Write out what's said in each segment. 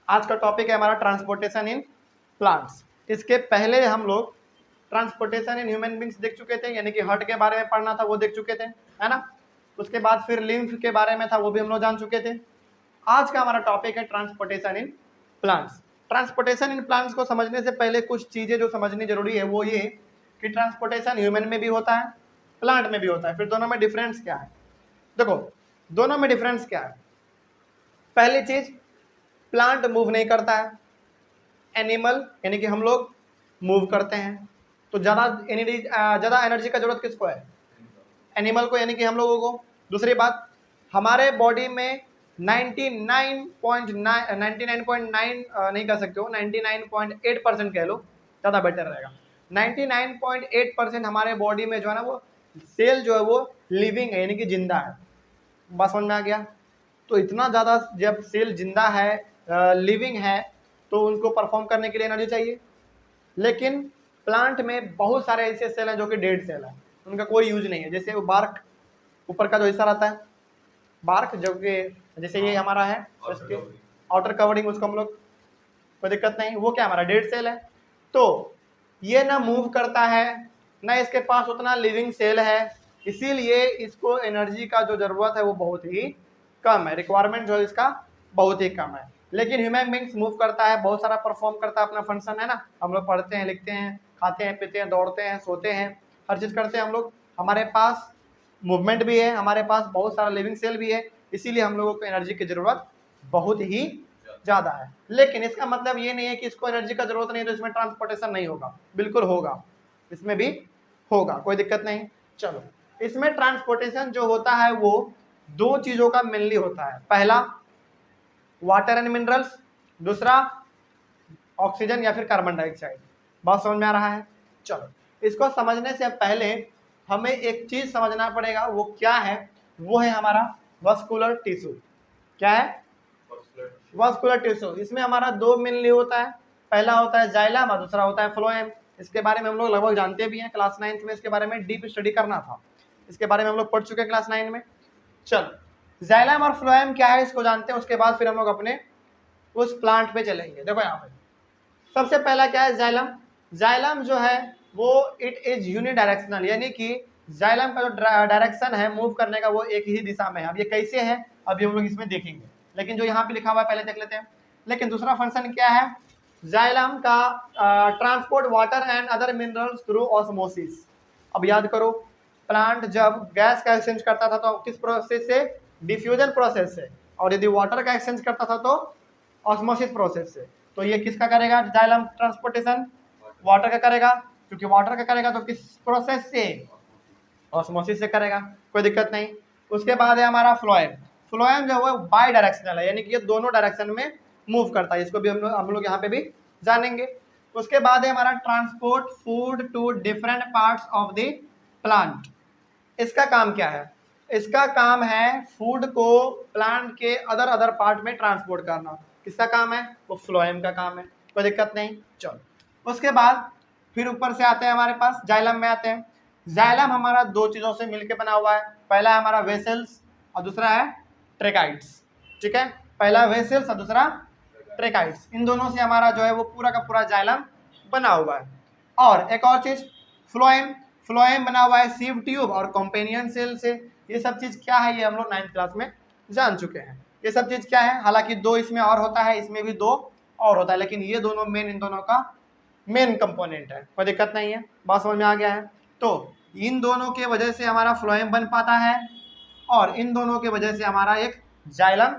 आज का टॉपिक है हमारा ट्रांसपोर्टेशन इन प्लांट्स। इसके पहले हम लोग ट्रांसपोर्टेशन इन ह्यूमन बींग्स देख चुके थे, यानी कि हार्ट के बारे में पढ़ना था वो देख चुके थे, है ना। उसके बाद फिर लिम्फ के बारे में था, वो भी हम लोग जान चुके थे। आज का हमारा टॉपिक है transportation in plants. Transportation in plants को समझने से पहले कुछ चीजें जो समझनी जरूरी है वो ये कि ट्रांसपोर्टेशन ह्यूमन में भी होता है, प्लांट में भी होता है। फिर दोनों में डिफरेंस क्या है? देखो दोनों में डिफरेंस क्या है। पहली चीज, प्लांट मूव नहीं करता है, एनिमल यानी कि हम लोग मूव करते हैं। तो ज्यादा एनर्जी का जरूरत किसको है? एनिमल को, यानी कि हम लोगों को। दूसरी बात, हमारे बॉडी में 99.9 नहीं कह सकते हो, 99.8% कह लो, ज़्यादा बेटर रहेगा। 99.8% हमारे बॉडी में जो है ना वो सेल जो है वो लिविंग है, यानी कि जिंदा है। बात समझ में आ गया? तो इतना ज़्यादा जब सेल जिंदा है, लिविंग है, तो उनको परफॉर्म करने के लिए एनर्जी चाहिए। लेकिन प्लांट में बहुत सारे ऐसे सेल हैं जो कि डेड सेल है, उनका कोई यूज नहीं है। जैसे वो बार्क, ऊपर का जो हिस्सा रहता है बार्क, जो कि जैसे ये हमारा है उसके आउटर कवरिंग, उसको हम लोग कोई दिक्कत नहीं, वो क्या हमारा डेड सेल है। तो ये ना मूव करता है, ना इसके पास उतना लिविंग सेल है, इसीलिए इसको एनर्जी का जो जरूरत है वो बहुत ही कम है, रिक्वायरमेंट जो है इसका बहुत ही कम है। लेकिन ह्यूमन बींग्स मूव करता है, बहुत सारा परफॉर्म करता है अपना फंक्शन, है ना। हम लोग पढ़ते हैं, लिखते हैं, खाते हैं, पीते हैं, दौड़ते हैं, सोते हैं, हर चीज़ करते हैं हम लोग। हमारे पास मूवमेंट भी है, हमारे पास बहुत सारा लिविंग सेल भी है, इसीलिए हम लोगों को एनर्जी की जरूरत बहुत ही ज़्यादा है। लेकिन इसका मतलब ये नहीं है कि इसको एनर्जी का जरूरत नहीं है तो इसमें ट्रांसपोर्टेशन नहीं होगा, बिल्कुल होगा, इसमें भी होगा, कोई दिक्कत नहीं। चलो, इसमें ट्रांसपोर्टेशन जो होता है वो दो चीज़ों का मेनली होता है। पहला वाटर एंड मिनरल्स, दूसरा ऑक्सीजन या फिर कार्बन डाइऑक्साइड। बात समझ में आ रहा है? चलो, इसको समझने से पहले हमें एक चीज समझना पड़ेगा, वो क्या है? वो है हमारा वस्कुलर टिश्यू। क्या है? Vascular tissue. इसमें हमारा दो मेनली होता है, पहला होता है जाइलम और दूसरा होता है फ्लोएम। इसके बारे में हम लोग लगभग जानते भी हैं, क्लास 9th में इसके बारे में डीप स्टडी करना था, इसके बारे में हम लोग पढ़ चुके हैं क्लास 9 में। चलो, जाइलम और फ्लोएम क्या है इसको जानते हैं, उसके बाद फिर हम लोग अपने उस प्लांट पे चलेंगे। देखो यहाँ पे सबसे पहला क्या है? जाइलम। जाइलम जो है वो इट इज यूनिडायरेक्शनल, यानी कि जाइलम का जो डायरेक्शन है मूव करने का वो एक ही दिशा में है। अब ये कैसे है अभी हम लोग इसमें देखेंगे, लेकिन जो यहाँ पे लिखा हुआ है पहले देख लेते हैं। लेकिन दूसरा फंक्शन क्या है जाइलम का? Transport water and other minerals through osmosis. अब याद करो, प्लांट जब गैस का एक्सचेंज करता था तो किस प्रोसेस से? डिफ्यूजन प्रोसेस से। और यदि वाटर का एक्सचेंज करता था तो ऑस्मोसिस प्रोसेस से। तो ये किसका करेगा जाइलम ट्रांसपोर्टेशन? वाटर का करेगा, क्योंकि वाटर का करेगा तो किस प्रोसेस से? ऑस्मोसिस से करेगा, कोई दिक्कत नहीं। उसके बाद है हमारा फ्लोएम। फ्लोएम जो है बाई डायरेक्शनल है, यानी कि ये दोनों डायरेक्शन में मूव करता है, इसको भी हम लोग यहाँ पे भी जानेंगे। उसके बाद है हमारा transport food to different parts of the plant. इसका काम क्या है? इसका काम है फूड को प्लांट के अदर पार्ट में ट्रांसपोर्ट करना। किसका काम है? वो फ्लोएम का काम है, कोई दिक्कत नहीं। चलो, उसके बाद फिर ऊपर से आते हैं हमारे पास जाइलम में आते हैं। जाइलम हमारा दो चीज़ों से मिलकर बना हुआ है, पहला है हमारा वेसल्स और दूसरा है ट्रेकाइड्स। ठीक है, पहला वेसल्स और दूसरा ट्रेकाइड्स, इन दोनों से हमारा जो है वो पूरा का पूरा जाइलम बना हुआ है। और एक और चीज़ फ्लोएम। फ्लोएम बना हुआ है सीव ट्यूब और कॉम्पेनियन सेल से। ये सब चीज़ क्या है ये हम लोग 9th क्लास में जान चुके हैं। ये सब चीज़ क्या है? हालांकि दो इसमें और होता है, इसमें भी दो और होता है, लेकिन ये दोनों मेन, इन दोनों का मेन कंपोनेंट है, कोई दिक्कत नहीं है। बात समझ में आ गया है? तो इन दोनों के वजह से हमारा फ्लोएम बन पाता है और इन दोनों के वजह से हमारा एक जाइलम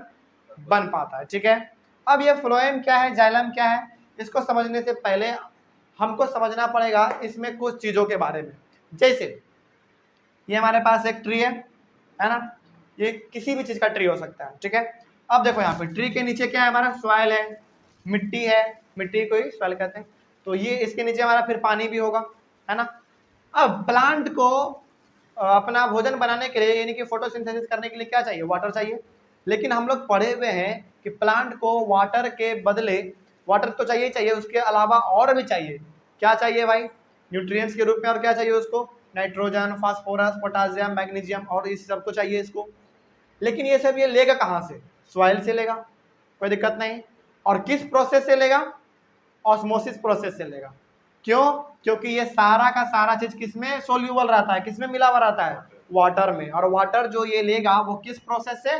बन पाता है। ठीक है, अब ये फ्लोएम क्या है, जाइलम क्या है, इसको समझने से पहले हमको समझना पड़ेगा इसमें कुछ चीज़ों के बारे में। जैसे ये हमारे पास एक ट्री है ना, ये किसी भी चीज़ का ट्री हो सकता है। ठीक है, अब देखो यहाँ पे ट्री के नीचे क्या है? हमारा सॉइल है, मिट्टी है, मिट्टी को ही सॉइल कहते हैं। तो ये इसके नीचे हमारा फिर पानी भी होगा, है ना। अब प्लांट को अपना भोजन बनाने के लिए, यानी कि फोटोसिंथेसिस करने के लिए क्या चाहिए? वाटर चाहिए। लेकिन हम लोग पढ़े हुए हैं कि प्लांट को वाटर के बदले, वाटर तो चाहिए चाहिए, उसके अलावा और भी चाहिए। क्या चाहिए भाई? न्यूट्रिएंट्स के रूप में। और क्या चाहिए उसको? नाइट्रोजन, फास्फोरस, पोटासियम, मैग्नीशियम, और इस सब को चाहिए इसको। लेकिन ये सब ये लेगा कहाँ से? सॉइल से लेगा, कोई दिक्कत नहीं। और किस प्रोसेस से लेगा? ऑस्मोसिस प्रोसेस से लेगा। क्यों? क्योंकि ये सारा का सारा चीज किसमें सोल्यूबल रहता है, किसमें मिला हुआ रहता है? वाटर में। और वाटर जो ये लेगा वो किस प्रोसेस से?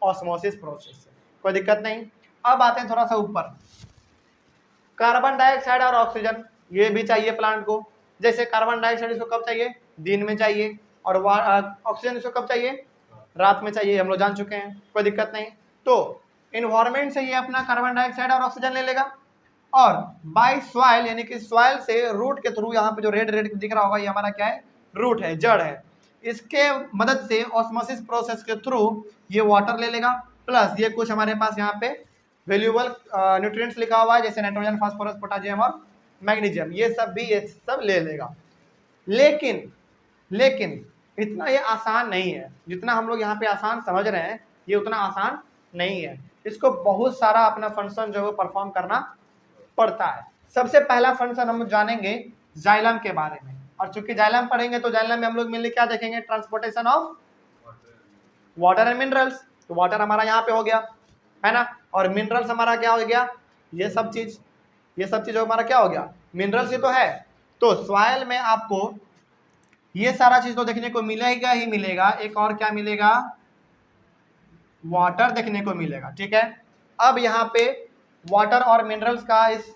ऑस्मोसिस प्रोसेस से। कोई दिक्कत नहीं। अब आते हैं थोड़ा सा ऊपर, कार्बन डाइऑक्साइड और ऑक्सीजन ये भी चाहिए प्लांट को। जैसे कार्बन डाइऑक्साइड इसको कब चाहिए? दिन में चाहिए। और ऑक्सीजन इसको कब चाहिए? रात में चाहिए, हम लोग जान चुके हैं, कोई दिक्कत नहीं। तो इन्वायरमेंट से ये अपना कार्बन डाइऑक्साइड और ऑक्सीजन ले लेगा, और बाय सॉइल यानी कि सॉइल से रूट के थ्रू, यहाँ पे जो रेड रेड दिख रहा होगा ये हमारा क्या है? रूट है, जड़ है। इसके मदद से ऑस्मोसिस प्रोसेस के थ्रू ये वाटर ले लेगा, प्लस ये कुछ हमारे पास यहाँ पे वैल्यूएबल न्यूट्रिएंट्स लिखा हुआ है, जैसे नाइट्रोजन, फास्फोरस, पोटेशियम और मैग्नीशियम, ये सब भी ये सब ले लेगा। लेकिन इतना ये आसान नहीं है, जितना हम लोग यहाँ पे आसान समझ रहे हैं ये उतना आसान नहीं है। इसको बहुत सारा अपना फंक्शन जो है परफॉर्म करना पड़ता है। सबसे पहला फंक्शन हम जानेंगे जाइलम के बारे में, और चूंकि जाइलम पढ़ेंगे तो जाइलम में हम लोग मिलने क्या देखेंगे? Transportation of water and minerals. तो वाटर हमारा यहाँ पे हो गया है ना, और मिनरल्स हमारा क्या हो गया? ये सब चीज हमारा क्या हो गया? मिनरल्स ही तो है। तो सॉइल में आपको ये सारा चीज तो देखने को मिलेगा ही मिलेगा, एक और क्या मिलेगा? वाटर देखने को मिलेगा, ठीक है। अब यहाँ पे वाटर और मिनरल्स का इस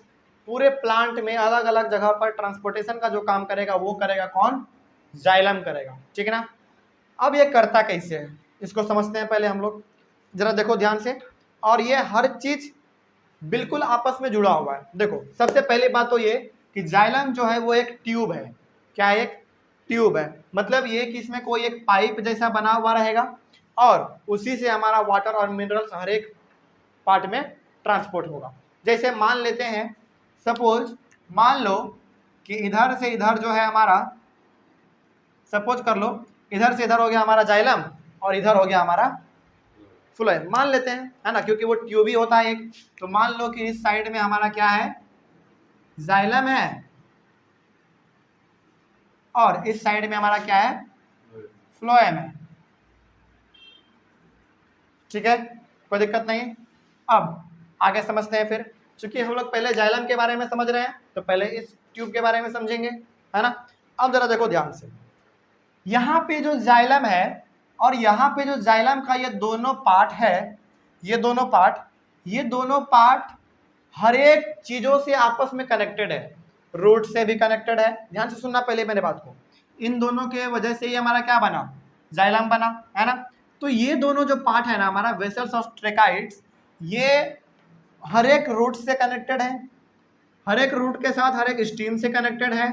पूरे प्लांट में अलग अलग जगह पर ट्रांसपोर्टेशन का जो काम करेगा वो करेगा कौन? जाइलम करेगा, ठीक है ना। अब ये करता कैसे है इसको समझते हैं पहले हम लोग, जरा देखो ध्यान से। और ये हर चीज बिल्कुल आपस में जुड़ा हुआ है। देखो सबसे पहली बात तो ये कि जाइलम जो है वो एक ट्यूब है। क्या? एक ट्यूब है। मतलब ये कि इसमें कोई एक पाइप जैसा बना हुआ रहेगा, और उसी से हमारा वाटर और मिनरल्स हर एक पार्ट में ट्रांसपोर्ट होगा। जैसे मान लेते हैं, सपोज मान लो कि इधर से इधर जो है हमारा, सपोज कर लो इधर से इधर हो गया हमारा जाइलम, और इधर हो गया हमारा फ्लोएम, मान लेते हैं, है ना, क्योंकि वो ट्यूब ही होता है एक। तो मान लो कि इस साइड में हमारा क्या है? जाइलम है, और इस साइड में हमारा क्या है? फ्लोएम है, ठीक है, कोई दिक्कत नहीं। अब आगे समझते हैं फिर। चूंकि हम लोग पहले जाइलम के बारे में समझ रहे हैं तो पहले इस ट्यूब के बारे में समझेंगे, है ना। अब जरा देखो ध्यान से, यहाँ पे जो जाइलम है और यहाँ पे जो जाइलम का ये दोनों पार्ट है, ये दोनों पार्ट हर एक चीजों से आपस में कनेक्टेड है। रूट से भी कनेक्टेड है, ध्यान से सुनना पहले मेरे बात को। इन दोनों के वजह से ये हमारा क्या बना? जाइलम बना, है ना। तो ये दोनों जो पार्ट है ना हमारा वेसल्स ऑफ ट्रेकाइड्स, ये हर एक रूट से कनेक्टेड है, हर एक रूट के साथ हर एक स्टीम से कनेक्टेड है,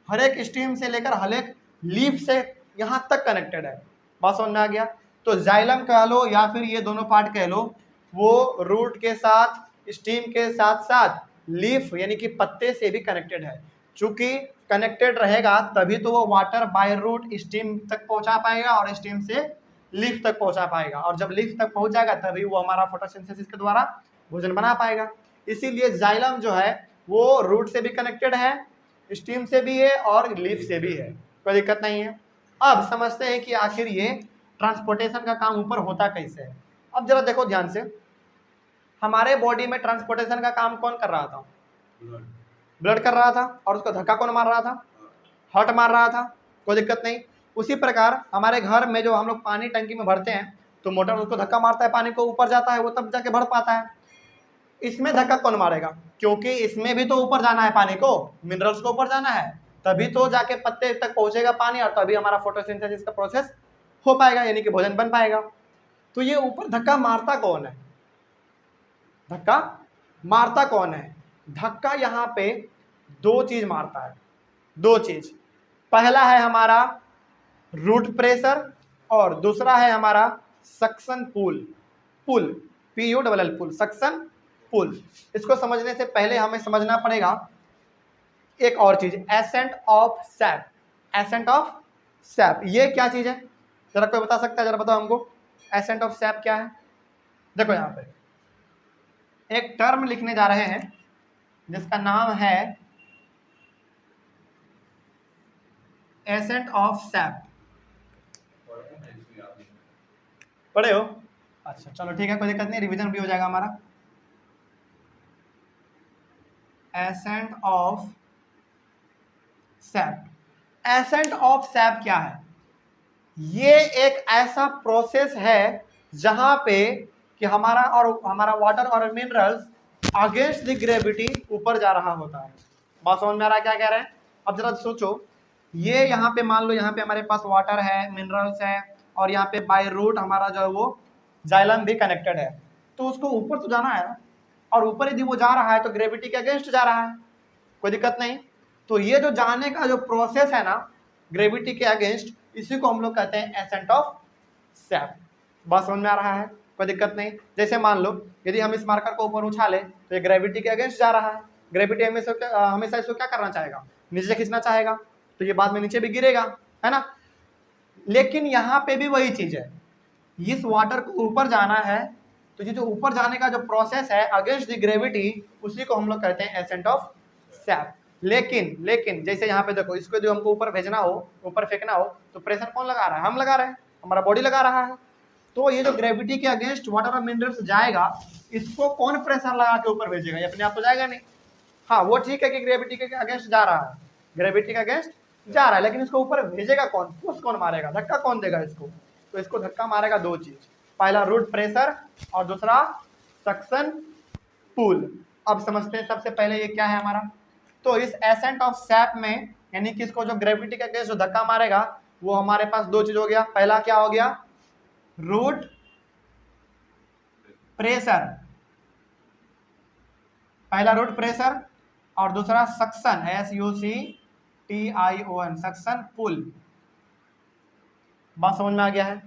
हर एक स्टीम से लेकर हर एक लीफ से यहाँ तक कनेक्टेड है। बात समझ में आ गया? तो जाइलम कह लो या फिर ये दोनों पार्ट कह लो, वो रूट के साथ, स्टीम के साथ साथ लीफ यानी कि पत्ते से भी कनेक्टेड है। चूंकि कनेक्टेड रहेगा तभी तो वो वाटर बाय रूट स्टीम तक पहुंचा पाएगा और स्टीम से लीफ तक पहुंचा पाएगा, और जब लीफ तक पहुंच जाएगा तभी वो हमारा फोटोसिंथेसिस के द्वारा भोजन बना पाएगा। इसीलिए जाइलम जो है वो रूट से भी कनेक्टेड है, स्टीम से भी है और लीफ से भी है, कोई दिक्कत नहीं है। अब समझते हैं कि आखिर ये ट्रांसपोर्टेशन का काम ऊपर होता कैसे है। अब जरा देखो ध्यान से, हमारे बॉडी में ट्रांसपोर्टेशन का काम कौन कर रहा था? ब्लड कर रहा था, और उसको धक्का कौन मार रहा था? हार्ट मार रहा था, कोई दिक्कत नहीं। उसी प्रकार हमारे घर में जो हम लोग पानी टंकी में भरते हैं तो मोटर उसको धक्का मारता है, पानी को ऊपर जाता है, वो तब जाके भर पाता है। इसमें धक्का कौन मारेगा? क्योंकि इसमें भी तो ऊपर जाना है, पानी को, मिनरल्स को ऊपर जाना है, तभी तो जाके पत्ते तक पहुंचेगा पानी, और तभी हमारा फोटोसिंथेसिस का प्रोसेस हो पाएगा, यानी कि भोजन बन पाएगा। तो ये ऊपर धक्का मारता कौन है? धक्का मारता कौन है? धक्का यहाँ पे दो चीज मारता है, दो चीज। पहला है हमारा रूट प्रेशर, और दूसरा है हमारा सक्शन पुल। पुल, PULL पुल, सक्शन पुल। इसको समझने से पहले हमें समझना पड़ेगा एक और चीज, ascent of SAP. Ascent of SAP ये क्या चीज है? जरा कोई बता सकता है? जरा बताओ हमको, एसेंट ऑफ सैप क्या है? देखो यहाँ पे एक टर्म लिखने जा रहे हैं जिसका नाम है एसेंट ऑफ सैप। पढ़े हो? अच्छा चलो ठीक है, कोई दिक्कत नहीं, रिवीजन भी हो जाएगा हमारा। Ascent of SAP. Ascent of SAP क्या है? ये एक ऐसा प्रोसेस है जहां पे कि हमारा वाटर और मिनरल्स अगेंस्ट द ग्रेविटी ऊपर जा रहा होता है। बात समझ में आ रहा है क्या कह रहे हैं? अब जरा सोचो, ये यहाँ पे मान लो यहाँ पे हमारे पास वाटर है, मिनरल्स है, और यहाँ पे बाय रूट हमारा जो है वो जाइलम भी कनेक्टेड है, तो उसको ऊपर तो जाना है ना, और ऊपर यदि वो जा रहा है तो ग्रेविटी के अगेंस्ट जा रहा है, कोई दिक्कत नहीं। तो ये जो जाने का जो प्रोसेस है ना ग्रेविटी के अगेंस्ट, इसी को हम लोग कहते हैं एसेंट ऑफ सैप। बात समझ में आ रहा है? कोई दिक्कत नहीं। जैसे मान लो यदि हम इस मार्कर को ऊपर उछाले तो ये ग्रेविटी के अगेंस्ट जा रहा है, ग्रेविटी हमेशा इसको क्या करना चाहेगा? नीचे खींचना चाहेगा, तो ये बाद में नीचे भी गिरेगा, है ना। लेकिन यहाँ पे भी वही चीज है, इस वाटर को ऊपर जाना है, तो ये जो ऊपर जाने का जो प्रोसेस है अगेंस्ट द ग्रेविटी, उसी को हम लोग कहते हैं एसेंट ऑफ सैप। लेकिन जैसे यहाँ पे देखो, इसको जो हमको ऊपर भेजना हो, ऊपर फेंकना हो, तो प्रेशर कौन लगा रहा है? हम लगा रहे हैं, हमारा बॉडी लगा रहा है। तो ये जो ग्रेविटी के अगेंस्ट वाटर और मिनरल्स जाएगा, इसको कौन प्रेशर लगा के ऊपर भेजेगा? ये अपने आप तो जाएगा नहीं। हाँ, वो ठीक है कि ग्रेविटी के अगेंस्ट जा रहा है, ग्रेविटी के अगेंस्ट जा रहा है, लेकिन इसको ऊपर भेजेगा कौन? पुश कौन मारेगा? धक्का कौन देगा इसको? तो इसको धक्का मारेगा दो चीज, पहला रूट प्रेशर और दूसरा सक्शन पुल। अब समझते हैं सबसे पहले ये क्या है हमारा। तो इस एसेंट ऑफ सैप में, यानी कि इसको जो ग्रेविटी के अगेंस्ट जो धक्का मारेगा, वो हमारे पास दो चीज हो गया। पहला क्या हो गया? रूट प्रेशर, पहला रूट प्रेशर, और दूसरा सक्शन, SUCTION, सक्शन पुल। बात समझ में आ गया है?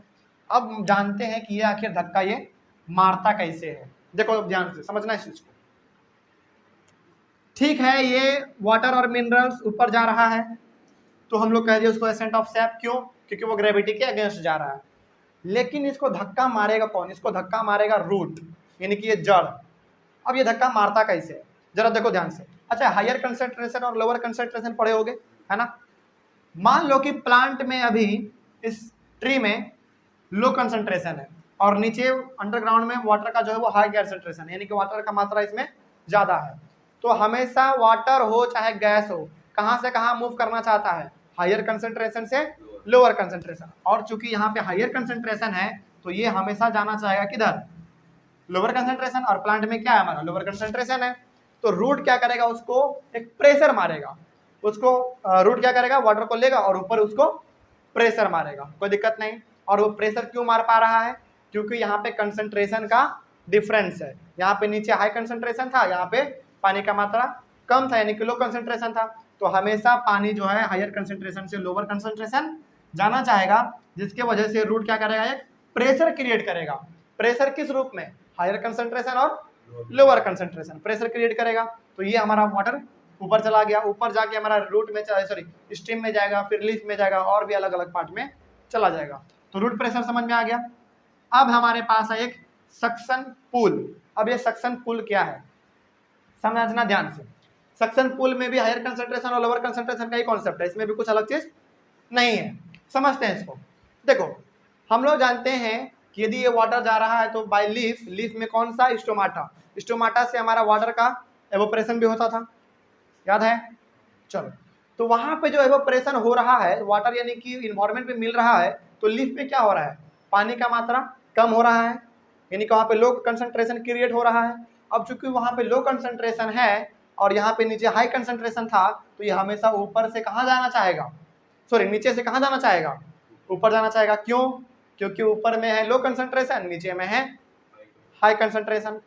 अब जानते हैं कि ये आखिर धक्का ये मारता कैसे है। देखो ध्यान से समझना इस चीज को। ठीक है, ये वाटर और मिनरल्स ऊपर जा रहा है, तो हम लोग कह दिए उसको एसेंट ऑफ सैप। क्यों? क्योंकि वो ग्रेविटी के अगेंस्ट जा रहा है। लेकिन इसको धक्का मारेगा कौन? इसको धक्का मारेगा रूट, यानी कि ये जड़। अब ये धक्का मारता कैसे है, जरा देखो ध्यान से। अच्छा, हायर कंसंट्रेशन और लोअर कंसंट्रेशन पढ़े होगे, है ना। मान लो कि प्लांट में अभी इस ट्री में लो कंसंट्रेशन है, और नीचे अंडरग्राउंड में वाटर का जो है वो हाई कंसंट्रेशन, यानी कि वाटर का मात्रा इसमें ज्यादा है। तो हमेशा वाटर हो चाहे गैस हो, कहां से कहां मूव करना चाहता है? हायर कंसंट्रेशन से लोअर कंसंट्रेशन। और चूंकि यहाँ पे हायर कंसंट्रेशन है, तो ये हमेशा जाना चाहेगा किधर? Lower concentration. और प्लांट में क्या है हमारा? लोअर कंसंट्रेशन है। तो रूट क्या करेगा? उसको एक प्रेशर मारेगा। उसको रूट क्या करेगा? वाटर को लेगा और ऊपर उसको प्रेशर मारेगा, कोई दिक्कत नहीं। और वो प्रेशर क्यों मार पा रहा है? क्योंकि यहाँ पे कंसंट्रेशन का डिफरेंस है। यहाँ पे नीचे हाई कंसंट्रेशन था, यहाँ पे पानी का मात्रा कम था, यानी कि लो कंसंट्रेशन था। तो हमेशा पानी जो है हायर कंसंट्रेशन से लोअर कंसंट्रेशन जाना चाहेगा, जिसके वजह से रूट क्या करेगा? एक प्रेशर क्रिएट करेगा। प्रेशर किस रूप में? हायर कंसंट्रेशन और लोअर कंसंट्रेशन प्रेशर क्रिएट करेगा। तो ये हमारा वाटर ऊपर चला गया, ऊपर जाके हमारा रूट में स्ट्रीम में जाएगा, फिर लीफ में जाएगा, और भी अलग अलग पार्ट में चला जाएगा। तो रूट प्रेशर समझ में आ गया। अब हमारे पास है एक सक्शन पुल। अब ये सक्शन पुल क्या है समझना ध्यान से। सक्शन पुल में भी हायर कंसंट्रेशन और लोअर कंसंट्रेशन का ही कॉन्सेप्ट है, इसमें भी कुछ अलग चीज नहीं है। समझते हैं इसको। देखो, हम लोग जानते हैं कि यदि ये वाटर जा रहा है तो बाय लीफ में कौन सा? स्टोमाटा से हमारा वाटर का एवोपरेशन भी होता था, याद है? चलो, तो वहां पे जो एवोपरेशन हो रहा है वाटर, यानी कि इन्वायरमेंट में मिल रहा है, तो लीफ में क्या हो रहा है? पानी का मात्रा कम हो रहा है, यानी कि वहां पे लो कंसंट्रेशन क्रिएट हो रहा है। अब चूंकि वहां पे लो कंसंट्रेशन है और यहाँ पे नीचे हाई कंसंट्रेशन था, तो ये हमेशा ऊपर से कहाँ जाना चाहेगा? नीचे से कहाँ जाना चाहेगा? ऊपर जाना चाहेगा। क्यों? क्योंकि ऊपर में है लो कंसंट्रेशन, नीचे में है हाई कंसंट्रेशन।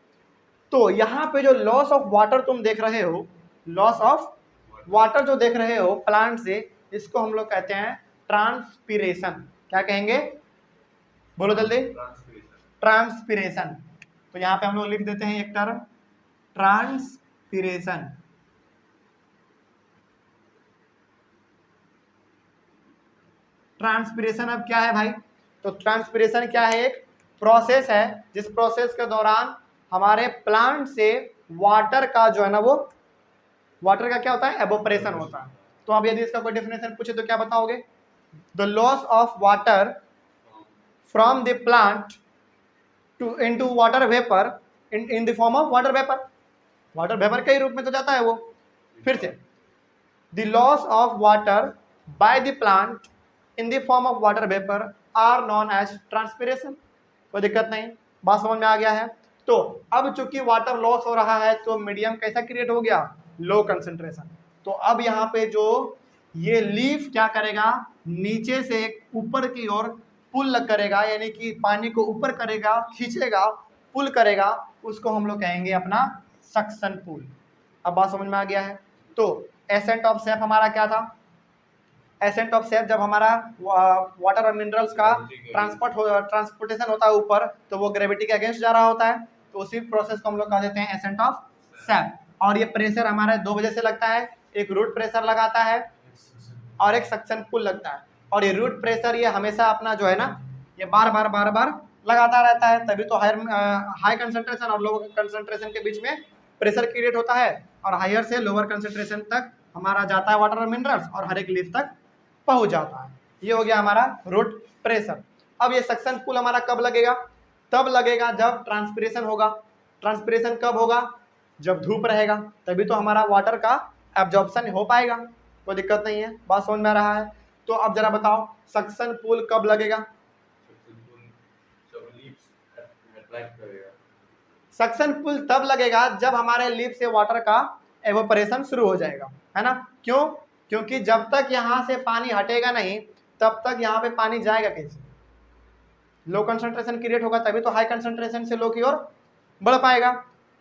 तो यहाँ पे जो लॉस ऑफ वाटर तुम देख रहे हो, लॉस ऑफ वाटर जो देख रहे हो प्लांट से, इसको हम लोग कहते हैं ट्रांसपीरेशन। क्या कहेंगे? बोलो जल्दी। ट्रांसपीरेशन। तो यहाँ पे हम लोग लिख देते हैं एक टर्म, ट्रांसपीरेशन। ट्रांसपीरेशन अब क्या है भाई? तो ट्रांसपीरेशन क्या है? एक प्रोसेस है जिस प्रोसेस के दौरान हमारे प्लांट से वाटर का जो है ना, वो वाटर का क्या होता है? एवोपरेशन होता है। तो अब यदि इसका कोई डेफिनेशन पूछे तो क्या बताओगे? The loss of water from the plant to into water vapour in the form of water vapour. Water vapour के ही रूप में तो जाता है वो, फिर से, the loss of water by the plant in the form of water vapour are known as transpiration. कोई दिक्कत नहीं, बात समझ में आ गया है। तो अब चूंकि वाटर लॉस हो रहा है तो मीडियम कैसा क्रिएट हो गया, लो कंसंट्रेशन। तो अब यहाँ पे जो ये लीफ क्या करेगा, नीचे से ऊपर की ओर पुल करेगा, यानी कि पानी को ऊपर करेगा, खींचेगा, पुल करेगा, उसको हम लोग कहेंगे अपना सक्शन पुल। अब बात समझ में आ गया है। तो एसेंट ऑफ सेप हमारा क्या था, एसेंट ऑफ सेप जब हमारा वाटर और मिनरल्स का ट्रांसपोर्टेशन होता है ऊपर, तो वो ग्रेविटी के अगेंस्ट जा रहा होता है, तो उसी प्रोसेस को हम लोग कह देते हैं एसेंट ऑफ सेप। और ये प्रेशर हमारे दो वजह से लगता है, एक रूट प्रेशर लगाता है और एक सक्शन पुल लगता है। और ये रूट प्रेशर ये हमेशा अपना जो है ना, ये बार बार लगाता रहता है, तभी तो हाई कंसंट्रेशन और लोअर कंसंट्रेशन के बीच में प्रेशर क्रिएट होता है, और हायर से लोअर कंसंट्रेशन तक हमारा जाता है वाटर और मिनरल्स, और हर एक लीफ तक पहुंच जाता है। ये हो गया हमारा रूट प्रेशर। अब ये सक्शन पुल हमारा कब लगेगा, तब लगेगा जब ट्रांसपिरेशन होगा। ट्रांसपिरेशन कब होगा, जब धूप रहेगा, तभी तो हमारा वाटर का एब्जॉर्प्शन हो पाएगा। कोई दिक्कत नहीं है, बात समझ में आ रहा है। तो अब जरा बताओ सक्शन पुल कब लगेगा, सक्शन पुल तब लगेगा जब हमारे लीफ से वाटर का एवोपरेशन शुरू हो जाएगा, है ना। क्यों, क्योंकि जब तक यहाँ से पानी हटेगा नहीं तब तक यहाँ पे पानी जाएगा कैसे, लो कंसंट्रेशन क्रिएट होगा, तभी तो हाई कंसंट्रेशन से लो की ओर बढ़ पाएगा।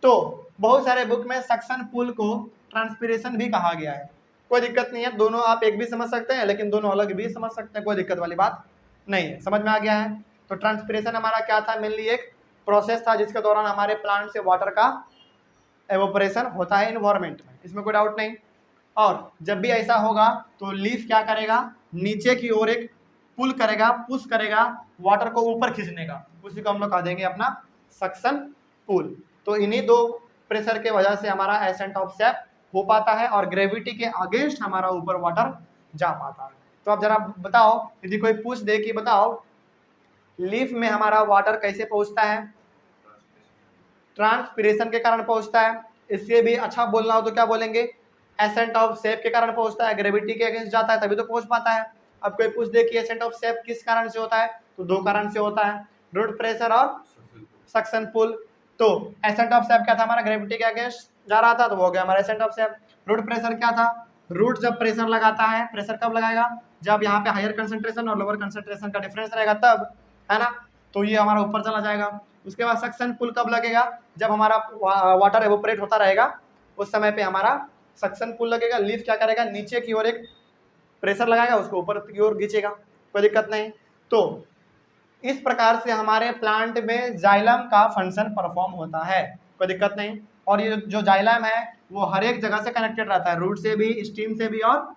तो बहुत सारे बुक में सक्शन पुल को ट्रांसपिरेशन भी कहा गया है। कोई दिक्कत नहीं है, दोनों आप एक भी समझ सकते हैं, लेकिन दोनों अलग भी समझ सकते हैं, कोई दिक्कत वाली बात नहीं है। समझ में आ गया है। तो ट्रांसपिरेशन हमारा क्या था, मेनली एक प्रोसेस था जिसके दौरान हमारे प्लांट से वाटर का एवोपरेशन होता है इन्वायरमेंट में, इसमें कोई डाउट नहीं। और जब भी ऐसा होगा तो लीफ क्या करेगा, नीचे की ओर एक पुल करेगा, पुश करेगा, वाटर को ऊपर खींचने का, उसी को हम लोग कह देंगे अपना सक्शन पुल। तो इन्हीं दो प्रेशर के वजह से हमारा एसेंट ऑफ सेप हो पाता है और ग्रेविटी के अगेंस्ट हमारा ऊपर वाटर जा पाता है। तो अब जरा बताओ, यदि कोई पूछ दे कि बताओ लीफ में हमारा वाटर कैसे पहुंचता है, ट्रांसपिरेशन के कारण पहुंचता है। इससे भी अच्छा बोलना हो तो क्या बोलेंगे, एसेंट ऑफ सेप के कारण पहुंचता है, ग्रेविटी के अगेंस्ट जाता है तभी तो पहुंच पाता है। अब कोई पूछ दे कि एसेंट ऑफ सेप किस कारण से होता है, तो दो कारण से होता है, रूट प्रेशर और सक्शन पुल। तो एसेंट ऑफ सेप क्या था, हमारा ग्रेविटी के अगेंस्ट जा रहा था, तो वो हो गया हमारा ascent of sap. Root pressure क्या था, रूट जब प्रेशर लगाता है, प्रेशर कब लगाएगा, जब यहाँ पे हायर कंसंट्रेशन और लोअर कंसंट्रेशन का डिफरेंस रहेगा तब, है ना, तो ये हमारा ऊपर चला जाएगा। उसके बाद सक्शन पुल कब लगेगा, जब हमारा वाटर एवोपरेट होता रहेगा, उस समय पे हमारा सक्शन पुल लगेगा। लीफ क्या करेगा, नीचे की ओर एक प्रेशर लगाएगा, उसको ऊपर की ओर खींचेगा, कोई दिक्कत नहीं। तो इस प्रकार से हमारे प्लांट में जाइलम का फंक्शन परफॉर्म होता है, कोई दिक्कत नहीं। और ये जो जाइलम है वो हर एक जगह से कनेक्टेड रहता है, रूट से भी, स्टीम से भी और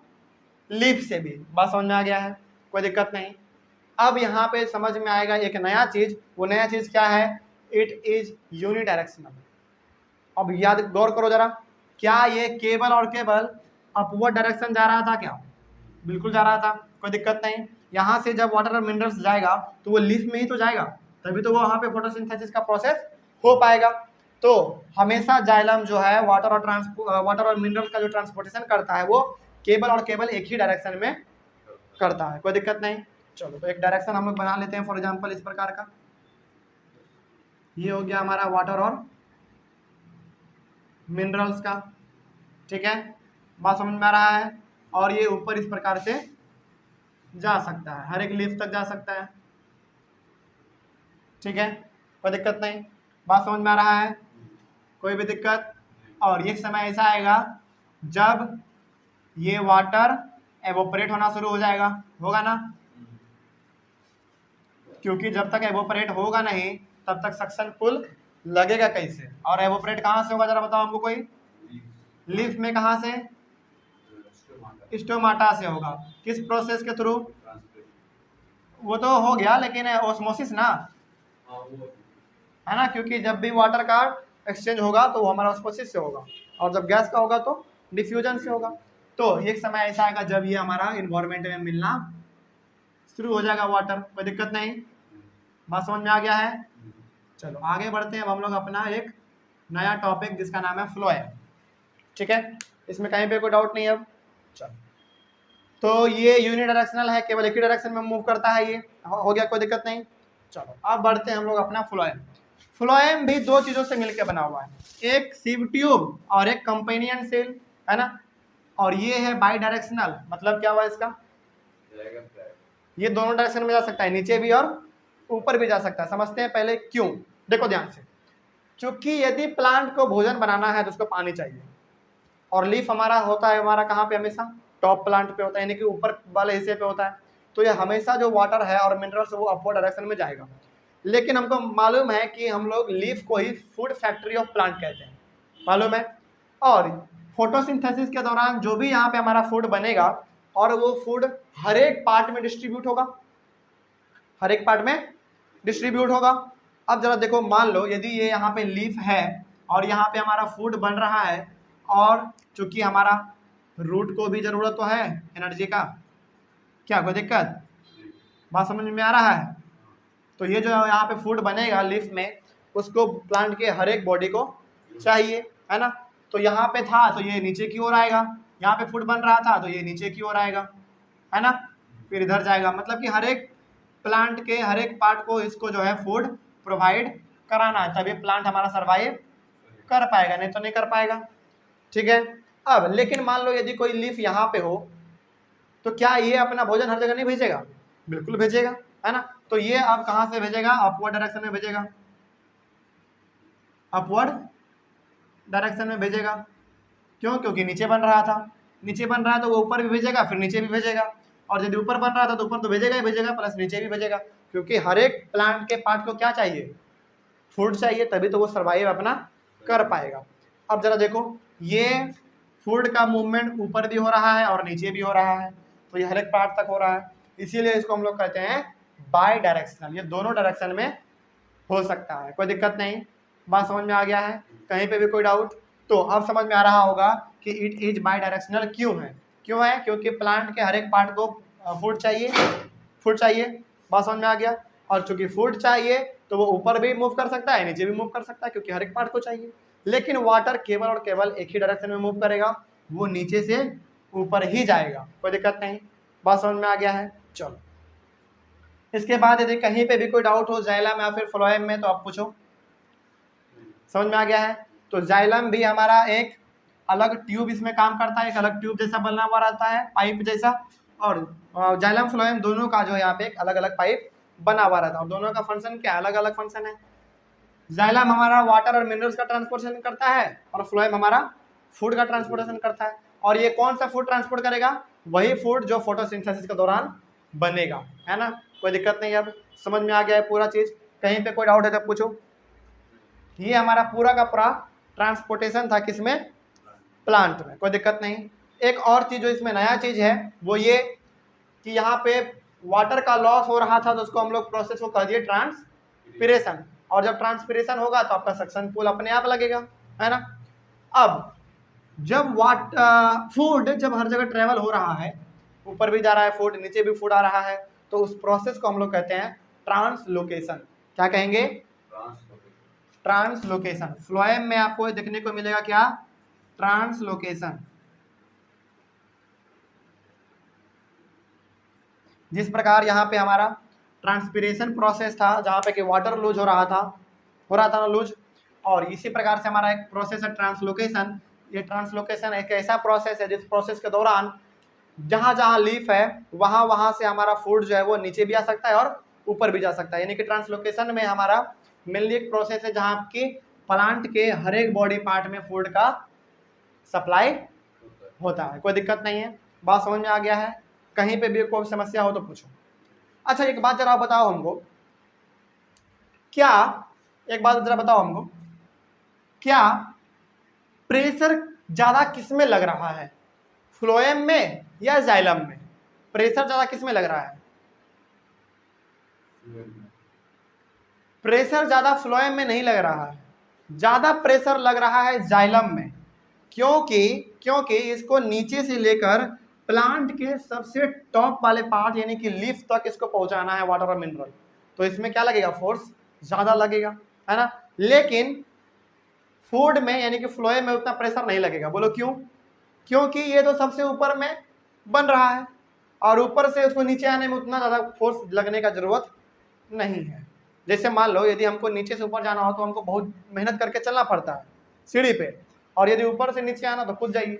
लीफ से भी। बात समझ में आ गया है, कोई दिक्कत नहीं। अब यहाँ पे समझ में आएगा एक नया चीज, वो नया चीज क्या है, इट इज यूनिडायरेक्शनल। अब याद गौर करो जरा, क्या ये केबल और केबल अपवर्ड डायरेक्शन जा रहा था क्या, बिल्कुल जा रहा था, कोई दिक्कत नहीं। यहाँ से जब वाटर और मिनरल्स जाएगा तो वो लीफ में ही तो जाएगा, तभी तो वो वहाँ पे फोटोसिंथेसिस का प्रोसेस हो पाएगा। तो हमेशा जाइलम जो है वाटर और मिनरल का जो ट्रांसपोर्टेशन करता है वो केबल और केबल एक ही डायरेक्शन में करता है, कोई दिक्कत नहीं। चलो तो एक डायरेक्शन हम लोग बना लेते हैं, फॉर एग्जांपल इस प्रकार का, ये हो गया हमारा वाटर और मिनरल्स का, ठीक है, बात समझ में आ रहा है। और ये ऊपर इस प्रकार से जा सकता है, हर एक लीफ तक जा सकता है, ठीक है, कोई दिक्कत नहीं, बात समझ में आ रहा है, कोई भी दिक्कत। और एक समय ऐसा आएगा जब ये वाटर एवोपरेट होना शुरू हो जाएगा, होगा ना, क्योंकि जब तक एवोपरेट होगा नहीं तब तक सक्शन पुल लगेगा कैसे। और एवोपरेट कहाँ से होगा जरा बताओ हमको कोई, लीफ में कहाँ से, स्टोमाटा से होगा, किस प्रोसेस के थ्रू, वो तो हो गया, लेकिन ओस्मोसिस ना, है ना, क्योंकि जब भी वाटर का एक्सचेंज होगा तो वो हमारा ओस्मोसिस से होगा, और जब गैस का होगा तो डिफ्यूजन से होगा। तो एक समय ऐसा आएगा जब ये हमारा इन्वायरमेंट में मिलना शुरू हो जाएगा वाटर, कोई दिक्कत नहीं, बात समझ में आ गया है। चलो आगे बढ़ते हैं, अब हम लोग अपना एक नया टॉपिक जिसका नाम है फ्लोएम। ठीक है, इसमें कहीं पे कोई डाउट नहीं है। अब चलो, तो ये यूनिडायरेक्शनल है, केवल एक ही डायरेक्शन में मूव करता है, ये हो गया, कोई दिक्कत नहीं। चलो अब बढ़ते हैं हम लोग अपना फ्लोएम। फ्लोएम भी दो चीजों से मिलकर बना हुआ है, एक सीव ट्यूब और एक कंपेनियन सेल, है ना। और ये है बाई डायरेक्शनल, मतलब क्या हुआ इसका, ये दोनों डायरेक्शन में जा सकता है, नीचे भी और ऊपर भी जा सकता है। समझते हैं पहले क्यों, देखो ध्यान से। क्योंकि यदि प्लांट को भोजन बनाना है तो उसको पानी चाहिए, और लीफ हमारा होता है हमारा कहाँ पे, हमेशा टॉप प्लांट पे होता है, यानी कि ऊपर वाले हिस्से पे होता है। तो ये हमेशा जो वाटर है और मिनरल्स वो अपवर्ड डायरेक्शन में जाएगा। लेकिन हमको मालूम है कि हम लोग लीफ को ही फूड फैक्ट्री ऑफ प्लांट कहते हैं, मालूम है। और फोटोसिंथेसिस के दौरान जो भी यहाँ पे हमारा फूड बनेगा, और वो फूड हर एक पार्ट में डिस्ट्रीब्यूट होगा, हर एक पार्ट में डिस्ट्रीब्यूट होगा। अब जरा देखो, मान लो यदि ये यहाँ पे लीफ है और यहाँ पे हमारा फूड बन रहा है, और चूंकि हमारा रूट को भी जरूरत तो है एनर्जी का, क्या कोई दिक्कत, बात समझ में आ रहा है। तो ये जो यहाँ पे फूड बनेगा लीफ में, उसको प्लांट के हर एक बॉडी को चाहिए, है ना। तो यहाँ पे था तो ये नीचे की ओर आएगा, यहाँ पे फूड बन रहा था तो ये नीचे की ओर आएगा, है ना, फिर इधर जाएगा। मतलब कि हर एक प्लांट के हर एक पार्ट को इसको जो है फूड प्रोवाइड कराना है, तभी प्लांट हमारा सर्वाइव कर पाएगा, नहीं तो नहीं कर पाएगा। ठीक है। अब लेकिन मान लो यदि कोई लीफ यहाँ पे हो, तो क्या ये अपना भोजन हर जगह नहीं भेजेगा, बिल्कुल भेजेगा, है ना। तो ये अब कहाँ से भेजेगा, अपवर्ड डायरेक्शन में भेजेगा, अपवर्ड डायरेक्शन में भेजेगा। क्यों, क्योंकि नीचे बन रहा था, नीचे बन रहा है तो वो ऊपर भी भेजेगा, फिर नीचे भी भेजेगा, और यदि ऊपर बन रहा था तो ऊपर तो भेजेगा ही भेजेगा, प्लस नीचे भी भेजेगा। क्योंकि हर एक प्लांट के पार्ट को क्या चाहिए, फूड चाहिए, तभी तो वो सर्वाइव अपना कर पाएगा। अब जरा देखो, ये फूड का मूवमेंट ऊपर भी हो रहा है और नीचे भी हो रहा है, तो ये हर एक पार्ट तक हो रहा है, इसीलिए इसको हम लोग कहते हैं बाई डायरेक्शनल। ये दोनों डायरेक्शन में हो सकता है, कोई दिक्कत नहीं। बात समझ में आ गया है, कहीं पे भी कोई डाउट? तो अब समझ में आ रहा होगा कि इट इज बाई डायरेक्शनल क्यों है। क्यों है, क्योंकि प्लांट के हर एक पार्ट को फूड चाहिए, फूड चाहिए। बात समझ में आ गया। और चूंकि फूड चाहिए तो वो ऊपर भी मूव कर सकता है, नीचे भी मूव कर सकता है, क्योंकि हर एक पार्ट को चाहिए। लेकिन वाटर केवल और केवल एक ही डायरेक्शन में मूव करेगा, वो नीचे से ऊपर ही जाएगा, कोई दिक्कत नहीं। बात समझ में आ गया है। चलो, इसके बाद यदि कहीं पे भी कोई डाउट हो जाइलम या फिर फ्लोएम में, तो आप पूछो। समझ में आ गया है। तो जाइलम भी हमारा एक अलग ट्यूब इसमें काम करता है, एक अलग ट्यूब जैसा बना हुआ रहता है, पाइप जैसा। और जाइलम फ्लोएम दोनों का जो है यहाँ पे एक अलग अलग पाइप बना हुआ रहता है, और दोनों का फंक्शन क्या, अलग अलग फंक्शन है। जाइलम हमारा वाटर और मिनरल्स का ट्रांसपोर्टेशन करता है, और फ्लोएम हमारा फूड का ट्रांसपोर्टेशन करता है। और ये कौन सा फूड ट्रांसपोर्ट करेगा, वही फूड जो फोटोसिंथेसिस के दौरान बनेगा, है ना। कोई दिक्कत नहीं। अब समझ में आ गया है पूरा चीज, कहीं पे कोई डाउट है तो पूछो। ये हमारा पूरा का पूरा ट्रांसपोर्टेशन था किसमें, प्लांट में, कोई दिक्कत नहीं। एक और चीज जो इसमें नया चीज है वो ये कि यहाँ पे वाटर का लॉस हो रहा था, तो उसको हम लोग प्रोसेस को कर दिए ट्रांसपिरेशन। और जब ट्रांसपिरेशन होगा तो आपका सक्शन पुल अपने आप लगेगा, है ना। अब जब फूड जब हर जगह ट्रेवल हो रहा है, ऊपर भी जा रहा है फूड, नीचे भी फूड आ रहा है, तो उस प्रोसेस को हम लोग कहते हैं ट्रांसलोकेशन। क्या कहेंगे, ट्रांसलोकेशन। फ्लोएम में आपको देखने को मिलेगा क्या, ट्रांसलोकेशन। जिस प्रकार यहाँ पे हमारा ट्रांसपिरेशन प्रोसेस था, जहाँ पे कि वाटर लूज हो रहा था ना लूज, और इसी प्रकार से हमारा एक प्रोसेस है ट्रांसलोकेशन। ये ट्रांसलोकेशन एक ऐसा प्रोसेस है जिस प्रोसेस के दौरान जहाँ जहाँ लीफ है वहाँ से हमारा फूड जो है वो नीचे भी आ सकता है और ऊपर भी जा सकता है। यानी कि ट्रांसलोकेशन में हमारा मेनली एक प्रोसेस है जहाँ की प्लांट के हर एक बॉडी पार्ट में फूड का सप्लाई होता है, कोई दिक्कत नहीं है। बात समझ में आ गया है, कहीं पे भी कोई समस्या हो तो पूछो। अच्छा एक बात जरा बताओ हमको, क्या एक बात जरा बताओ हमको, क्या प्रेशर ज्यादा किसमें लग रहा है, फ्लोएम में या जाइलम में? प्रेशर ज्यादा किसमें लग रहा है? प्रेशर ज्यादा फ्लोएम में नहीं लग रहा है, ज्यादा प्रेशर लग रहा है जाइलम में। क्योंकि इसको नीचे से लेकर प्लांट के सबसे टॉप वाले पार्ट यानी कि लीफ तक इसको पहुंचाना है वाटर और मिनरल, तो इसमें क्या लगेगा, फोर्स ज्यादा लगेगा, है ना। लेकिन फूड में यानी कि फ्लोएम में उतना प्रेशर नहीं लगेगा। बोलो क्यों? क्योंकि ये तो सबसे ऊपर में बन रहा है और ऊपर से उसको नीचे आने में उतना ज़्यादा फोर्स लगने का जरूरत नहीं है। जैसे मान लो यदि हमको नीचे से ऊपर जाना हो तो हमको बहुत मेहनत करके चलना पड़ता है सीढ़ी पे, और यदि ऊपर से नीचे आना तो कूद जाइए।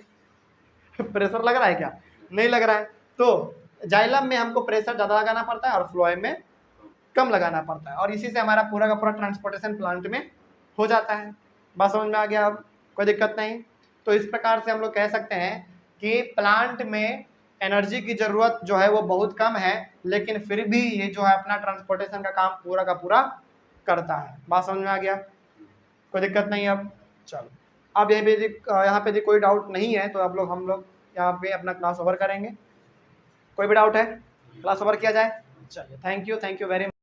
प्रेशर लग रहा है क्या? नहीं लग रहा है। तो जाइलम में हमको प्रेशर ज़्यादा लगाना पड़ता है और फ्लोएम में कम लगाना पड़ता है, और इसी से हमारा पूरा का पूरा ट्रांसपोर्टेशन प्लांट में हो जाता है। बात समझ में आ गया? अब कोई दिक्कत नहीं। तो इस प्रकार से हम लोग कह सकते हैं कि प्लांट में एनर्जी की ज़रूरत जो है वो बहुत कम है, लेकिन फिर भी ये जो है अपना ट्रांसपोर्टेशन का काम पूरा का पूरा करता है। बात समझ में आ गया? कोई दिक्कत नहीं। अब चलो, अब यहाँ पे यदि कोई डाउट नहीं है तो अब हम लोग यहाँ पे अपना क्लास ओवर करेंगे। कोई भी डाउट है? क्लास ओवर किया जाए? चलिए, थैंक यू वेरी मच।